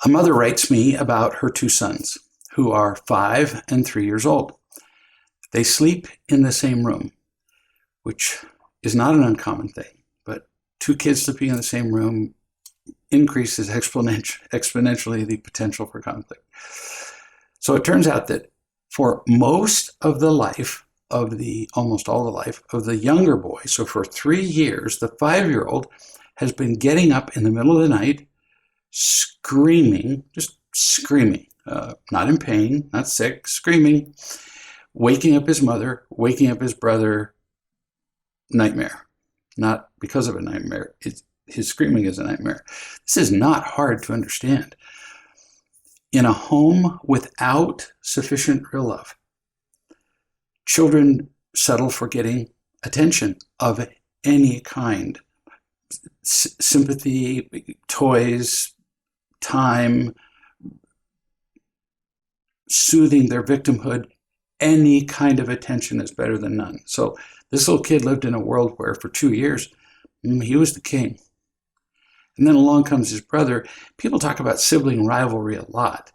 A mother writes me about her two sons, who are 5 and 3 years old. They sleep in the same room, which is not an uncommon thing, but two kids sleeping in the same room increases exponentially the potential for conflict. So it turns out that for most of the life of almost all the life of the younger boy, so for 3 years, the 5-year-old has been getting up in the middle of the night, screaming, just screaming, not in pain, not sick, screaming, waking up his mother, waking up his brother, nightmare. Not because of a nightmare. His screaming is a nightmare. This is not hard to understand. In a home without sufficient real love, children settle for getting attention of any kind. Sympathy, toys, time, soothing their victimhood, any kind of attention is better than none. So this little kid lived in a world where for 2 years, he was the king. And then along comes his brother. People talk about sibling rivalry a lot.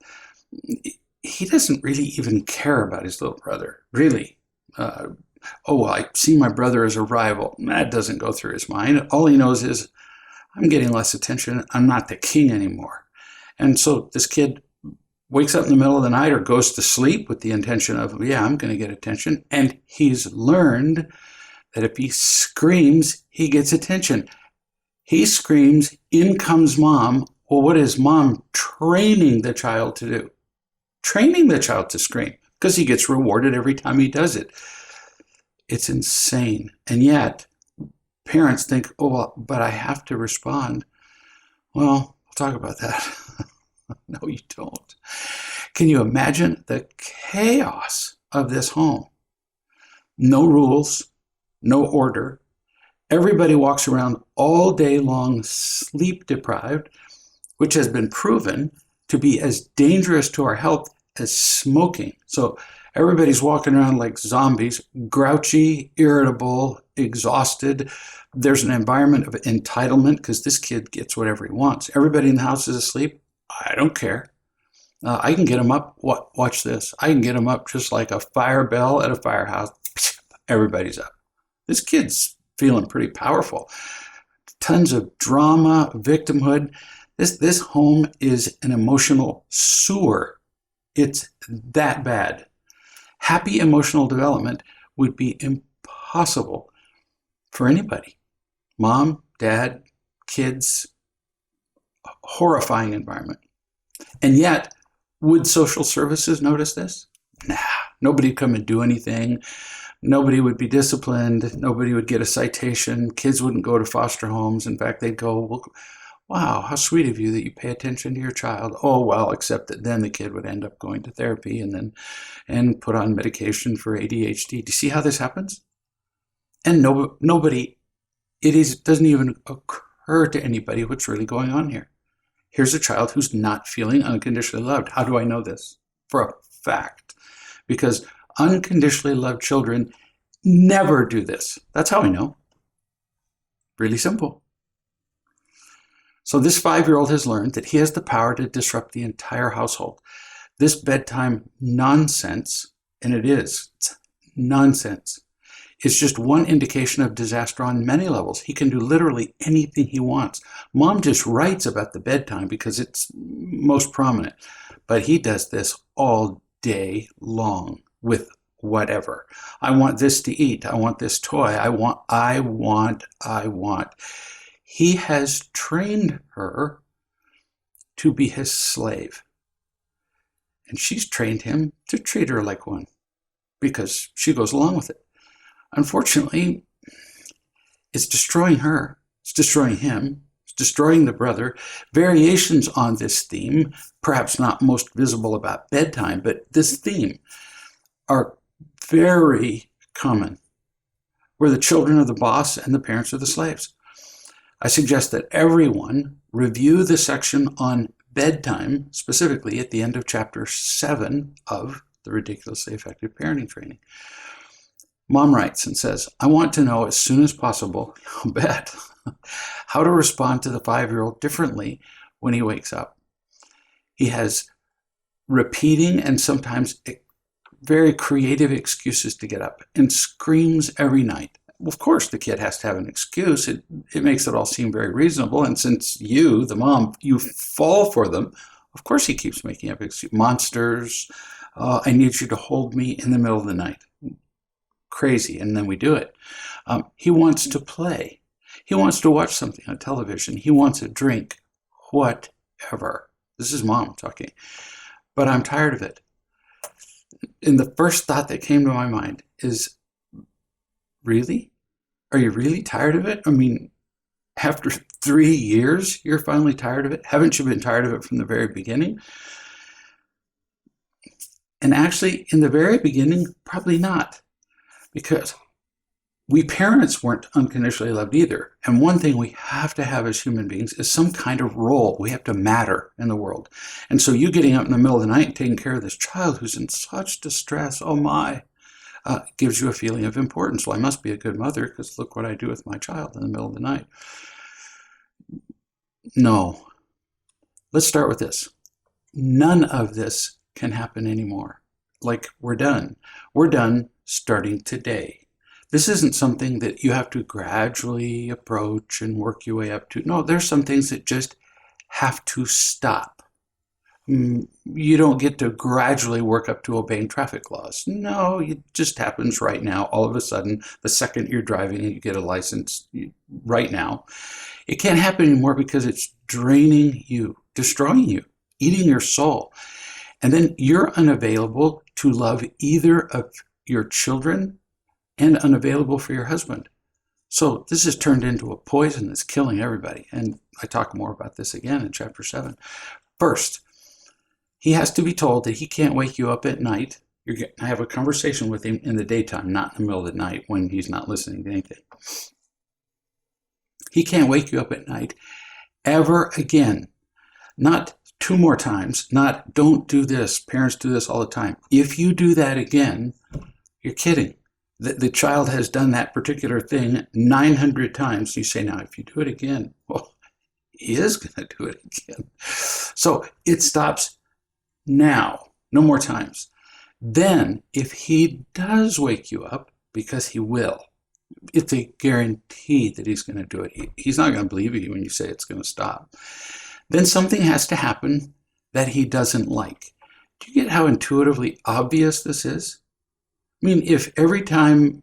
He doesn't really even care about his little brother, really. I see my brother as a rival. That doesn't go through his mind. All he knows is, I'm getting less attention. I'm not the king anymore. And so this kid wakes up in the middle of the night or goes to sleep with the intention of, I'm going to get attention. And he's learned that if he screams, he gets attention. He screams, in comes mom. Well, what is mom training the child to do? Training the child to scream because he gets rewarded every time he does it. It's insane. And yet, parents think, but I have to respond. Well, we'll talk about that. No, you don't. Can you imagine the chaos of this home? No rules, no order. Everybody walks around all day long sleep deprived, which has been proven to be as dangerous to our health as smoking. So everybody's walking around like zombies, grouchy, irritable, exhausted. There's an environment of entitlement because this kid gets whatever he wants. Everybody in the house is asleep. I don't care. I can get him up. Watch this. I can get him up just like a fire bell at a firehouse. Everybody's up. This kid's feeling pretty powerful. Tons of drama, victimhood. This home is an emotional sewer. It's that bad. Happy emotional development would be impossible for anybody. Mom, dad, kids, horrifying environment. And yet, would social services notice this? Nah, nobody'd come and do anything. Nobody would be disciplined. Nobody would get a citation. Kids wouldn't go to foster homes. In fact, they'd go, wow, how sweet of you that you pay attention to your child. Oh, well, except that then the kid would end up going to therapy and put on medication for ADHD. Do you see how this happens? And nobody, doesn't even occur to anybody what's really going on here. Here's a child who's not feeling unconditionally loved. How do I know this? For a fact. Because unconditionally loved children never do this. That's how I know. Really simple. So this 5-year-old has learned that he has the power to disrupt the entire household. This bedtime nonsense, and it's nonsense, is just one indication of disaster on many levels. He can do literally anything he wants. Mom just writes about the bedtime because it's most prominent, but he does this all day long with whatever. I want this to eat. I want this toy. I want. He has trained her to be his slave. And she's trained him to treat her like one because she goes along with it. Unfortunately, it's destroying her. It's destroying him. It's destroying the brother. Variations on this theme, perhaps not most visible about bedtime, but this theme are very common, where the children are the boss and the parents are the slaves. I suggest that everyone review the section on bedtime, specifically at the end of chapter 7 of the Ridiculously Effective Parenting Training. Mom writes and says, I want to know as soon as possible, I'll bet, how to respond to the 5-year-old differently when he wakes up. He has repeating and sometimes very creative excuses to get up and screams every night. Of course, the kid has to have an excuse. It makes it all seem very reasonable. And since you, the mom, you fall for them, of course he keeps making up excuses. Monsters, I need you to hold me in the middle of the night. Crazy. And then we do it. He wants to play. He wants to watch something on television. He wants a drink. Whatever. This is mom talking. But I'm tired of it. And the first thought that came to my mind is, really? Are you really tired of it? I mean, after 3 years, you're finally tired of it? Haven't you been tired of it from the very beginning? And actually, in the very beginning, probably not. Because we parents weren't unconditionally loved either. And one thing we have to have as human beings is some kind of role. We have to matter in the world. And so you getting up in the middle of the night and taking care of this child who's in such distress, oh my, gives you a feeling of importance. Well, I must be a good mother because look what I do with my child in the middle of the night. No. Let's start with this. None of this can happen anymore. Like, we're done. We're done starting today. This isn't something that you have to gradually approach and work your way up to. No, there's some things that just have to stop. You don't get to gradually work up to obeying traffic laws. No, it just happens right now. All of a sudden, the second you're driving and you get a license right now. It can't happen anymore because it's draining you, destroying you, eating your soul. And then you're unavailable to love either of your children and unavailable for your husband. So this has turned into a poison that's killing everybody. And I talk more about this again in chapter 7. First, he has to be told that he can't wake you up at night. I have a conversation with him in the daytime, not in the middle of the night when he's not listening to anything. He can't wake you up at night ever again. Not 2 more times, not don't do this. Parents do this all the time. If you do that again, you're kidding. The child has done that particular thing 900 times. You say, now, if you do it again, well, he is going to do it again. So it stops now. No more times. Then, if he does wake you up, because he will, it's a guarantee that he's going to do it. He's not going to believe you when you say it's going to stop. Then something has to happen that he doesn't like. Do you get how intuitively obvious this is? I mean, if every time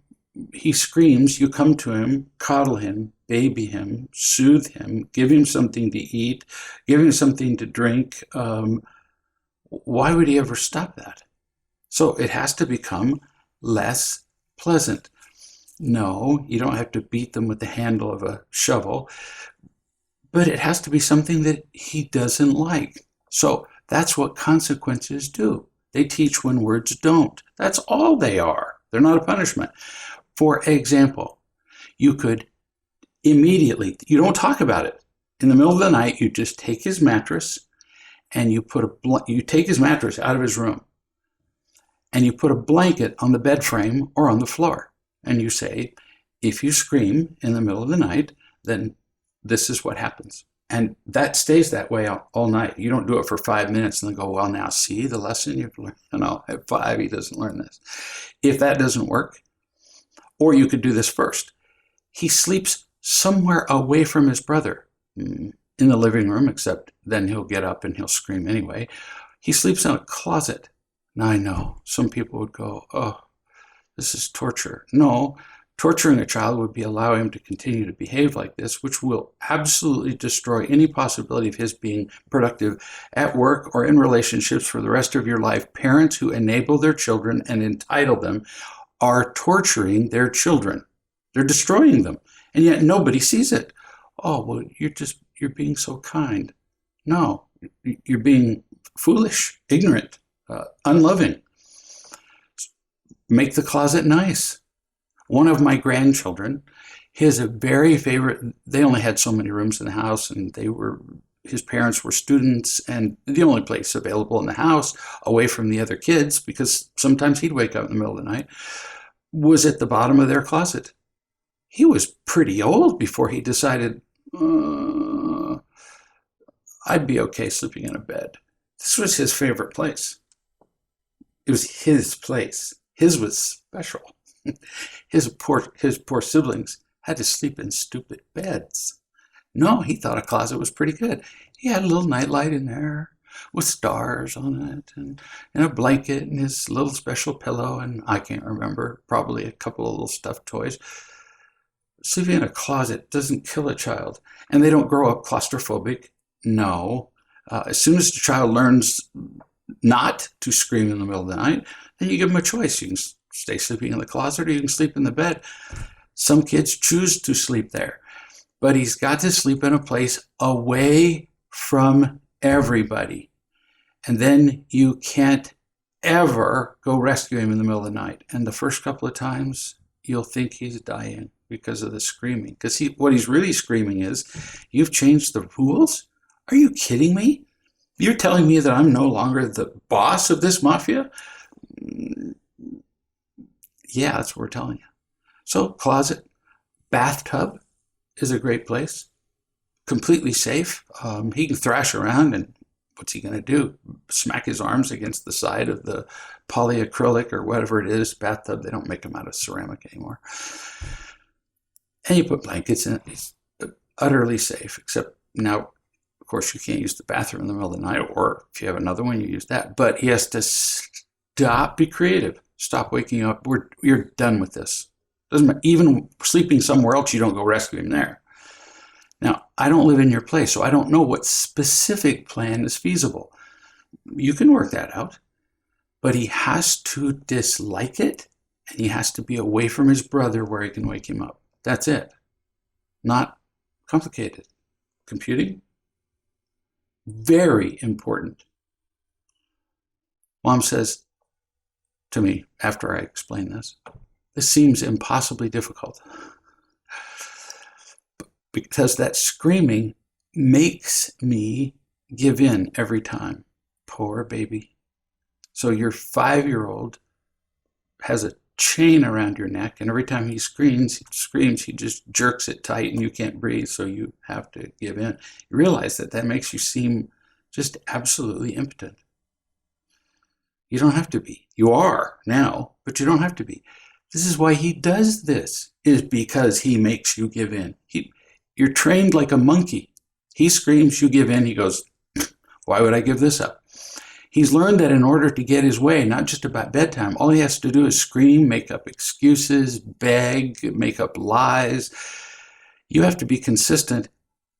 he screams, you come to him, coddle him, baby him, soothe him, give him something to eat, give him something to drink, why would he ever stop that? So it has to become less pleasant. No, you don't have to beat them with the handle of a shovel, but it has to be something that he doesn't like. So that's what consequences do. They teach when words don't. That's all they are. They're not a punishment. For example, you could immediately, you don't talk about it. In the middle of the night, you just take his mattress and you take his mattress out of his room and you put a blanket on the bed frame or on the floor. And you say, if you scream in the middle of the night, then this is what happens. And that stays that way all night. You don't do it for 5 minutes and then go, well, now see the lesson you've learned. No, at 5, he doesn't learn this. If that doesn't work, or you could do this first. He sleeps somewhere away from his brother in the living room, except then he'll get up and he'll scream anyway. He sleeps in a closet. Now I know some people would go, oh, this is torture. No. Torturing a child would be allowing him to continue to behave like this, which will absolutely destroy any possibility of his being productive at work or in relationships for the rest of your life. Parents who enable their children and entitle them are torturing their children. They're destroying them. And yet nobody sees it. Oh, well, you're being so kind. No, you're being foolish, ignorant, unloving. Make the closet nice. One of my grandchildren, his very favorite, they only had so many rooms in the house and his parents were students and the only place available in the house away from the other kids, because sometimes he'd wake up in the middle of the night, was at the bottom of their closet. He was pretty old before he decided, I'd be okay sleeping in a bed. This was his favorite place. It was his place. His was special. His poor siblings had to sleep in stupid beds. No, he thought a closet was pretty good. He had a little nightlight in there with stars on it and a blanket and his little special pillow, and I can't remember, probably a couple of little stuffed toys. Sleeping in a closet doesn't kill a child, and they don't grow up claustrophobic. No. As soon as the child learns not to scream in the middle of the night, then you give them a choice. You can stay sleeping in the closet or you can sleep in the bed. Some kids choose to sleep there, but he's got to sleep in a place away from everybody. And then you can't ever go rescue him in the middle of the night. And the first couple of times, you'll think he's dying because of the screaming. Because what he's really screaming is, you've changed the rules? Are you kidding me? You're telling me that I'm no longer the boss of this mafia? Yeah, that's what we're telling you. So, closet, bathtub is a great place. Completely safe. He can thrash around, and what's he going to do? Smack his arms against the side of the polyacrylic or whatever it is bathtub. They don't make them out of ceramic anymore. And you put blankets in it. It's utterly safe, except now, of course, you can't use the bathroom in the middle of the night, or if you have another one, you use that. But he has to stop, be creative. Stop waking up. You're done with this. Doesn't matter. Even sleeping somewhere else, you don't go rescue him there. Now, I don't live in your place, so I don't know what specific plan is feasible. You can work that out, but he has to dislike it, and he has to be away from his brother where he can wake him up. That's it. Not complicated. Computing? Very important. Mom says to me after I explain this seems impossibly difficult. Because that screaming makes me give in every time. Poor baby. So your 5-year-old has a chain around your neck, and every time he screams, he just jerks it tight and you can't breathe, so you have to give in. You realize that makes you seem just absolutely impotent. You don't have to be. You are now, but you don't have to be. This is why he does this, is because he makes you give in. You're trained like a monkey. He screams, you give in, he goes, why would I give this up? He's learned that in order to get his way, not just about bedtime, all he has to do is scream, make up excuses, beg, make up lies. You have to be consistent,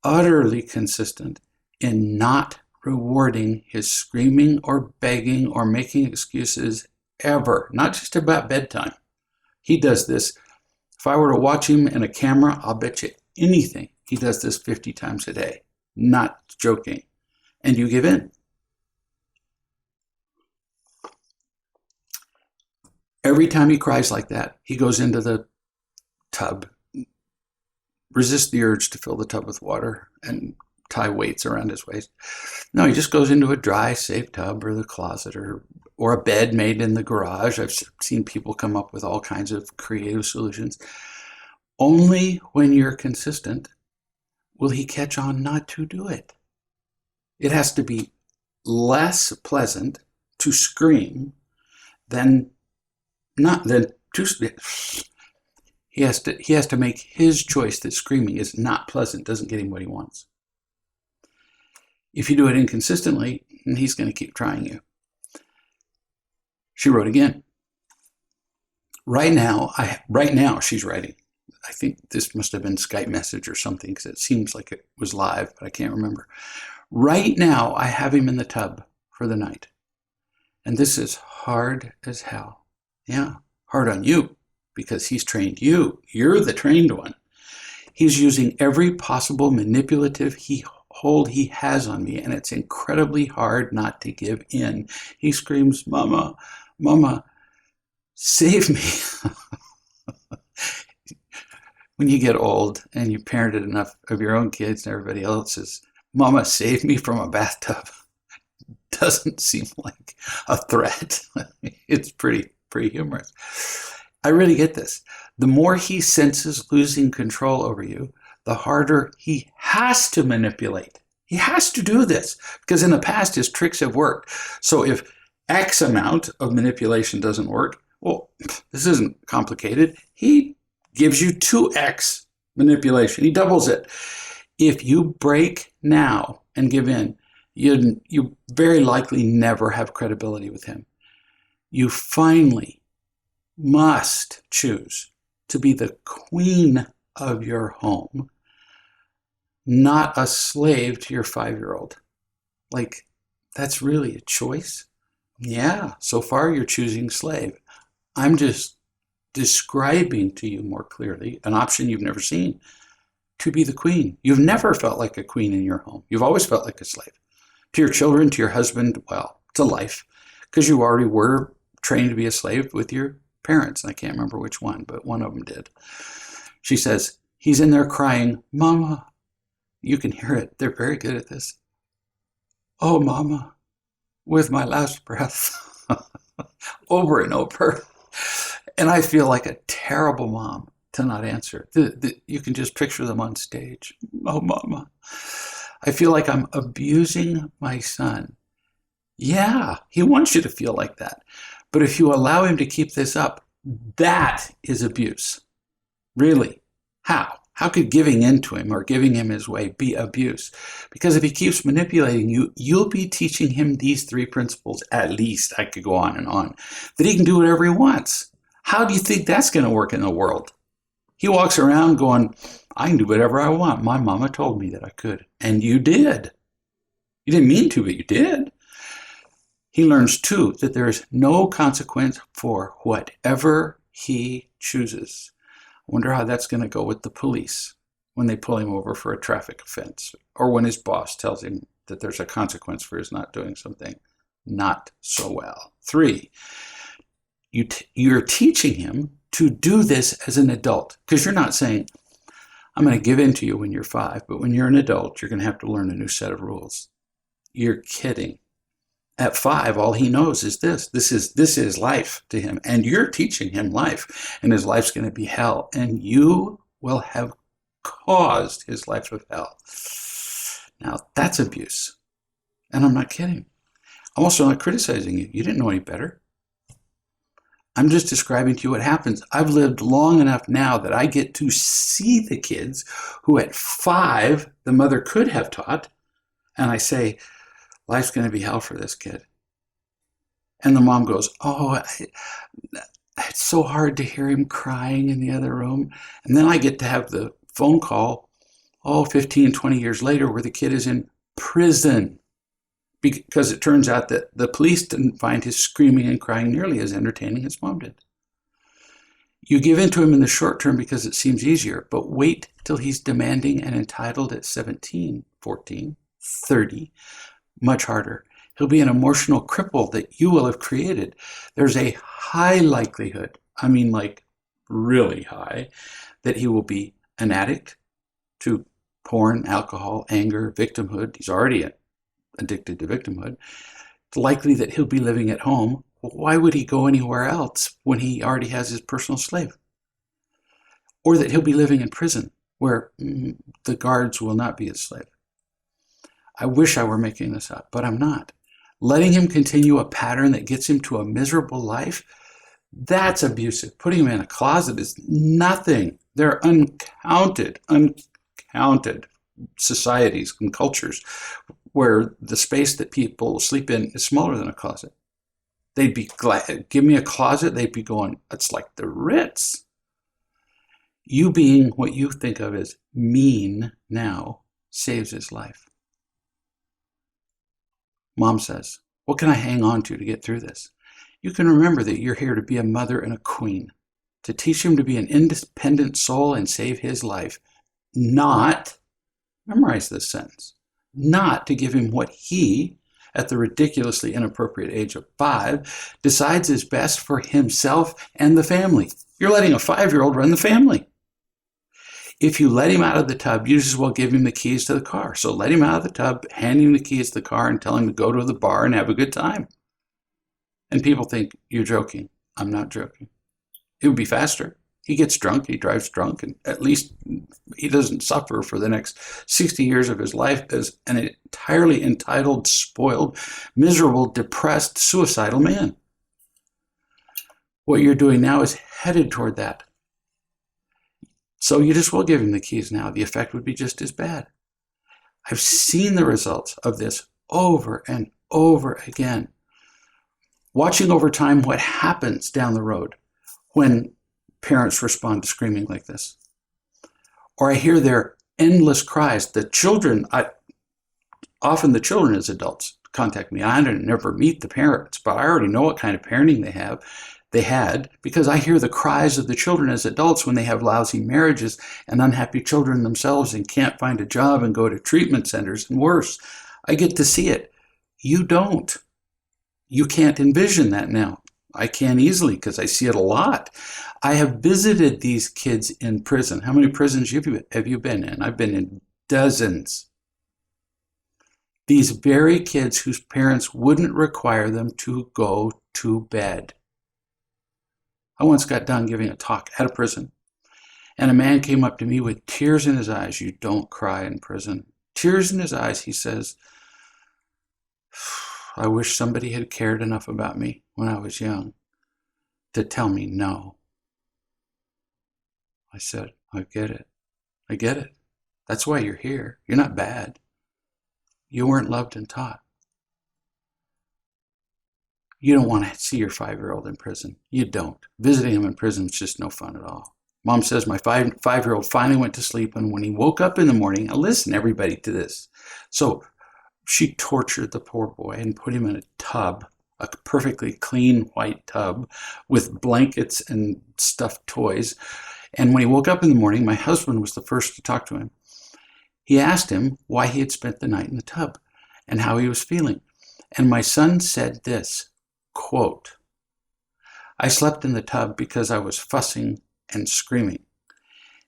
utterly consistent, in not rewarding his screaming or begging or making excuses ever, not just about bedtime. He does this. If I were to watch him in a camera, I'll bet you anything he does this 50 times a day. Not joking. And you give in. Every time he cries like that, he goes into the tub, resists the urge to fill the tub with water and tie weights around his waist. No, he just goes into a dry, safe tub or the closet or a bed made in the garage. I've seen people come up with all kinds of creative solutions. Only when you're consistent will he catch on not to do it. It has to be less pleasant to scream than to. He has to make his choice that screaming is not pleasant, doesn't get him what he wants. If you do it inconsistently, he's going to keep trying you. She wrote again. Right now, she's writing. I think this must have been Skype message or something, because it seems like it was live, but I can't remember. Right now, I have him in the tub for the night. And this is hard as hell. Yeah, hard on you, because he's trained you. You're the trained one. He's using every possible manipulative hold he has on me, and it's incredibly hard not to give in. He screams, "Mama, Mama, save me." When you get old and you parented enough of your own kids and everybody else's, "Mama, save me from a bathtub," doesn't seem like a threat. It's pretty humorous. I really get this. The more he senses losing control over you, the harder he has to manipulate. He has to do this because in the past his tricks have worked. So if X amount of manipulation doesn't work, well, this isn't complicated. He gives you 2X manipulation. He doubles it. If you break now and give in, you very likely never have credibility with him. You finally must choose to be the queen of your home, not a slave to your 5-year-old. Like, that's really a choice? Yeah, so far you're choosing slave. I'm just describing to you more clearly an option you've never seen, to be the queen. You've never felt like a queen in your home. You've always felt like a slave. To your children, to your husband, well, to life, because you already were trained to be a slave with your parents. I can't remember which one, but one of them did. She says, he's in there crying, Mama. You can hear it. They're very good at this. Oh, Mama, with my last breath, over and over. And I feel like a terrible mom to not answer. You can just picture them on stage. Oh, Mama. I feel like I'm abusing my son. Yeah, he wants you to feel like that. But if you allow him to keep this up, that is abuse. Really. How? How could giving in to him or giving him his way be abuse? Because if he keeps manipulating you, you'll be teaching him these 3 principles, at least. I could go on, that he can do whatever he wants. How do you think that's going to work in the world? He walks around going, I can do whatever I want. My mama told me that I could. And you did. You didn't mean to, but you did. He learns, too, that there is no consequence for whatever he chooses. I wonder how that's going to go with the police when they pull him over for a traffic offense, or when his boss tells him that there's a consequence for his not doing something not so well. 3, you're teaching him to do this as an adult, because you're not saying, I'm going to give in to you when you're 5, but when you're an adult, you're going to have to learn a new set of rules. You're kidding. At 5, all he knows is this. This is life to him. And you're teaching him life. And his life's going to be hell. And you will have caused his life of hell. Now, that's abuse. And I'm not kidding. I'm also not criticizing you. You didn't know any better. I'm just describing to you what happens. I've lived long enough now that I get to see the kids who at 5, the mother could have taught. And I say, life's going to be hell for this kid. And the mom goes, it's so hard to hear him crying in the other room. And then I get to have the phone call, 15, 20 years later, where the kid is in prison. Because it turns out that the police didn't find his screaming and crying nearly as entertaining as mom did. You give in to him in the short term because it seems easier, but wait till he's demanding and entitled at 17, 14, 30. Much harder. He'll be an emotional cripple that you will have created. There's a high likelihood, I mean like really high, that he will be an addict to porn, alcohol, anger, victimhood. He's already addicted to victimhood. It's likely that he'll be living at home. Why would he go anywhere else when he already has his personal slave? Or that he'll be living in prison where the guards will not be his slave. I wish I were making this up, but I'm not. Letting him continue a pattern that gets him to a miserable life, that's abusive. Putting him in a closet is nothing. There are uncounted societies and cultures where the space that people sleep in is smaller than a closet. They'd be glad, give me a closet, they'd be going, it's like the Ritz. You being what you think of as mean now saves his life. Mom says, what can I hang on to get through this? You can remember that you're here to be a mother and a queen, to teach him to be an independent soul and save his life, not, memorize this sentence, not to give him what he, at the ridiculously inappropriate age of 5, decides is best for himself and the family. You're letting a 5-year-old run the family. If you let him out of the tub, you just as well give him the keys to the car. So let him out of the tub, hand him the keys to the car, and tell him to go to the bar and have a good time. And people think you're joking. I'm not joking. It would be faster. He gets drunk, he drives drunk, and at least he doesn't suffer for the next 60 years of his life as an entirely entitled, spoiled, miserable, depressed, suicidal man. What you're doing now is headed toward that. So you just will give him the keys now. The effect would be just as bad. I've seen the results of this over and over again. Watching over time what happens down the road when parents respond to screaming like this. Or I hear their endless cries. The children, often the children as adults contact me. I never meet the parents, but I already know what kind of parenting they had, because I hear the cries of the children as adults when they have lousy marriages and unhappy children themselves and can't find a job and go to treatment centers and worse. I get to see it. You don't. You can't envision that now. I can easily because I see it a lot. I have visited these kids in prison. How many prisons have you been in? I've been in dozens. These very kids whose parents wouldn't require them to go to bed. I once got done giving a talk at a prison, and a man came up to me with tears in his eyes. You don't cry in prison. Tears in his eyes, he says, I wish somebody had cared enough about me when I was young to tell me no. I said, I get it. I get it. That's why you're here. You're not bad. You weren't loved and taught. You don't want to see your 5-year-old in prison. You don't. Visiting him in prison is just no fun at all. Mom says my 5-year-old finally went to sleep, and when he woke up in the morning, listen everybody to this. So she tortured the poor boy and put him in a tub, a perfectly clean white tub with blankets and stuffed toys. And when he woke up in the morning, my husband was the first to talk to him. He asked him why he had spent the night in the tub and how he was feeling. And my son said this, quote, I slept in the tub because I was fussing and screaming.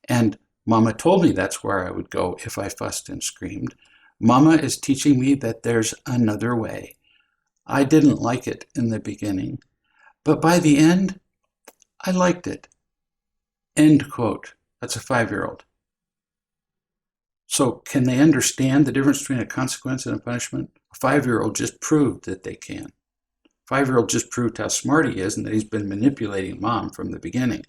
And Mama told me that's where I would go if I fussed and screamed. Mama is teaching me that there's another way. I didn't like it in the beginning, but by the end, I liked it. End quote. That's a 5-year-old. So can they understand the difference between a consequence and a punishment? A 5-year-old just proved that they can. 5-year-old just proved how smart he is and that he's been manipulating mom from the beginning.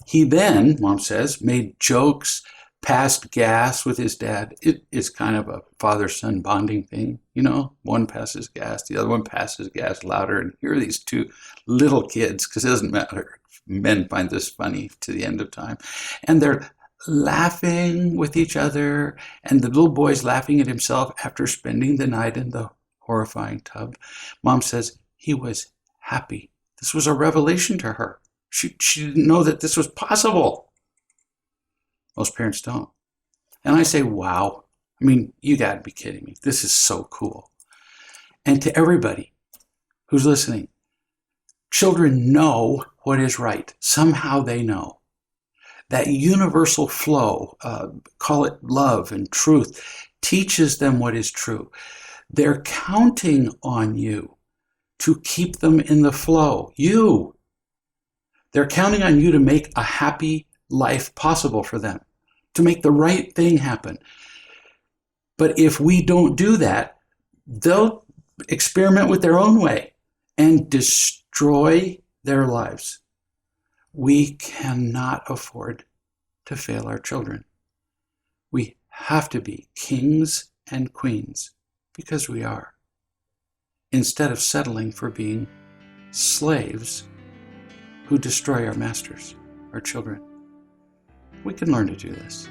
He then, mom says, made jokes, passed gas with his dad. It is kind of a father-son bonding thing. You know, one passes gas, the other one passes gas louder. And here are these two little kids, because it doesn't matter. Men find this funny to the end of time. And they're laughing with each other. And the little boy's laughing at himself after spending the night in the horrifying tub. Mom says he was happy. This was a revelation to her. She didn't know that this was possible. Most parents don't. And I say, wow. I mean, you got to be kidding me. This is so cool. And to everybody who's listening, children know what is right. Somehow they know. That universal flow, call it love and truth, teaches them what is true. They're counting on you to keep them in the flow. You. They're counting on you to make a happy life possible for them, to make the right thing happen. But if we don't do that, they'll experiment with their own way and destroy their lives. We cannot afford to fail our children. We have to be kings and queens, because we are, instead of settling for being slaves who destroy our masters, our children. We can learn to do this.